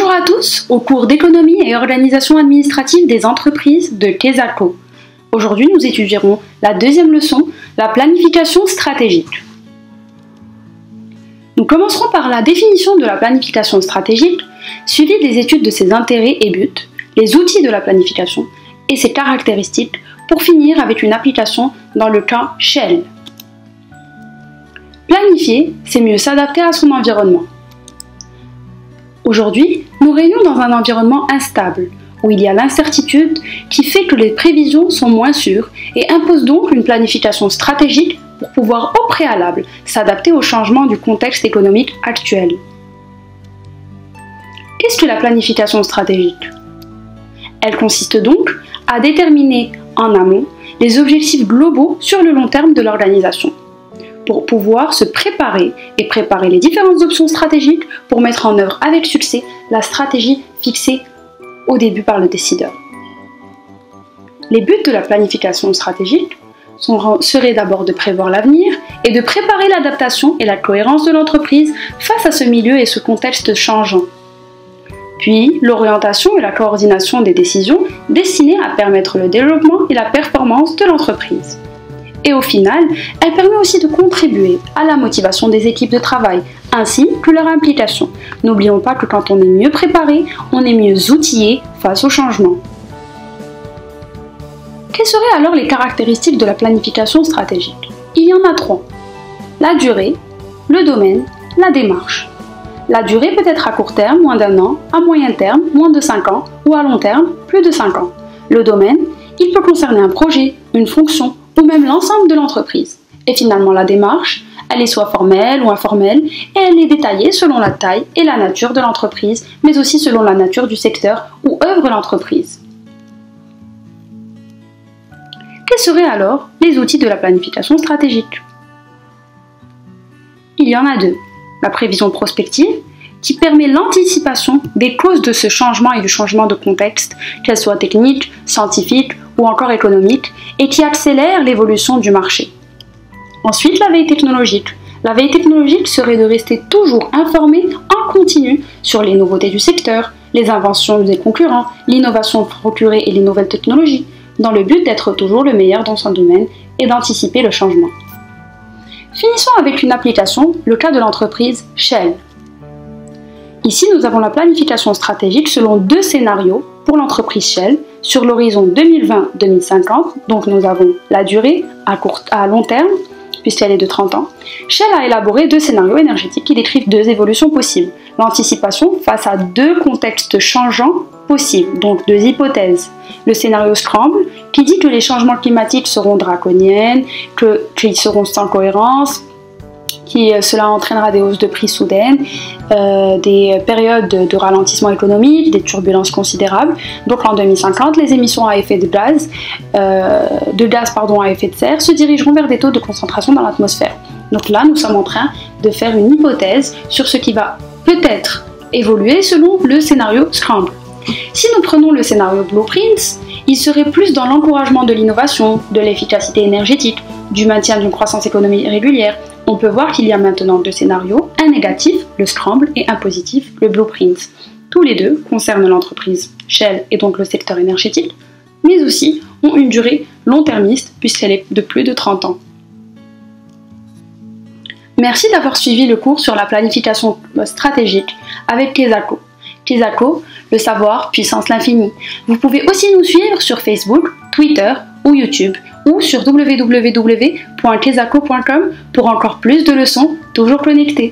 Bonjour à tous, au cours d'économie et organisation administrative des entreprises de TESACO. Aujourd'hui, nous étudierons la deuxième leçon, la planification stratégique. Nous commencerons par la définition de la planification stratégique, suivie des études de ses intérêts et buts, les outils de la planification et ses caractéristiques, pour finir avec une application dans le cas Shell. Planifier, c'est mieux s'adapter à son environnement. Aujourd'hui, nous régnons dans un environnement instable, où il y a l'incertitude qui fait que les prévisions sont moins sûres et impose donc une planification stratégique pour pouvoir au préalable s'adapter aux changements du contexte économique actuel. Qu'est-ce que la planification stratégique? Elle consiste donc à déterminer en amont les objectifs globaux sur le long terme de l'organisation, pour pouvoir se préparer et préparer les différentes options stratégiques pour mettre en œuvre avec succès la stratégie fixée au début par le décideur. Les buts de la planification stratégique seraient d'abord de prévoir l'avenir et de préparer l'adaptation et la cohérence de l'entreprise face à ce milieu et ce contexte changeant. Puis, l'orientation et la coordination des décisions destinées à permettre le développement et la performance de l'entreprise. Et au final, elle permet aussi de contribuer à la motivation des équipes de travail, ainsi que leur implication. N'oublions pas que quand on est mieux préparé, on est mieux outillé face au changement. Quelles seraient alors les caractéristiques de la planification stratégique? Il y en a 3. La durée, le domaine, la démarche. La durée peut être à court terme, moins d'1 an, à moyen terme, moins de 5 ans, ou à long terme, plus de 5 ans. Le domaine, il peut concerner un projet, une fonction, ou même l'ensemble de l'entreprise. Et finalement, la démarche, elle est soit formelle ou informelle, et elle est détaillée selon la taille et la nature de l'entreprise, mais aussi selon la nature du secteur où œuvre l'entreprise. Quels seraient alors les outils de la planification stratégique? Il y en a 2. La prévision prospective, qui permet l'anticipation des causes de ce changement et du changement de contexte, qu'elles soient techniques, scientifiques ou encore économiques, et qui accélère l'évolution du marché. Ensuite, la veille technologique. La veille technologique serait de rester toujours informé en continu sur les nouveautés du secteur, les inventions des concurrents, l'innovation procurée et les nouvelles technologies, dans le but d'être toujours le meilleur dans son domaine et d'anticiper le changement. Finissons avec une application, le cas de l'entreprise Shell. Ici, nous avons la planification stratégique selon 2 scénarios pour l'entreprise Shell sur l'horizon 2020-2050. Donc nous avons la durée à long terme, puisqu'elle est de 30 ans. Shell a élaboré 2 scénarios énergétiques qui décrivent 2 évolutions possibles. L'anticipation face à 2 contextes changeants possibles, donc 2 hypothèses. Le scénario Scramble, qui dit que les changements climatiques seront draconiens, qu'ils seront sans cohérence, cela entraînera des hausses de prix soudaines, des périodes de ralentissement économique, des turbulences considérables. Donc en 2050, les émissions à effet de gaz à effet de serre se dirigeront vers des taux de concentration dans l'atmosphère. Donc là, nous sommes en train de faire une hypothèse sur ce qui va peut-être évoluer selon le scénario Scramble. Si nous prenons le scénario Blueprints, il serait plus dans l'encouragement de l'innovation, de l'efficacité énergétique, du maintien d'une croissance économique régulière. On peut voir qu'il y a maintenant 2 scénarios, un négatif, le Scramble, et un positif, le Blueprints. Tous les 2 concernent l'entreprise Shell et donc le secteur énergétique, mais aussi ont une durée long-termiste puisqu'elle est de plus de 30 ans. Merci d'avoir suivi le cours sur la planification stratégique avec TESACO. TESACO, le savoir, puissance l'infini. Vous pouvez aussi nous suivre sur Facebook, Twitter ou YouTube ou sur www.tesaco.com pour encore plus de leçons toujours connectées.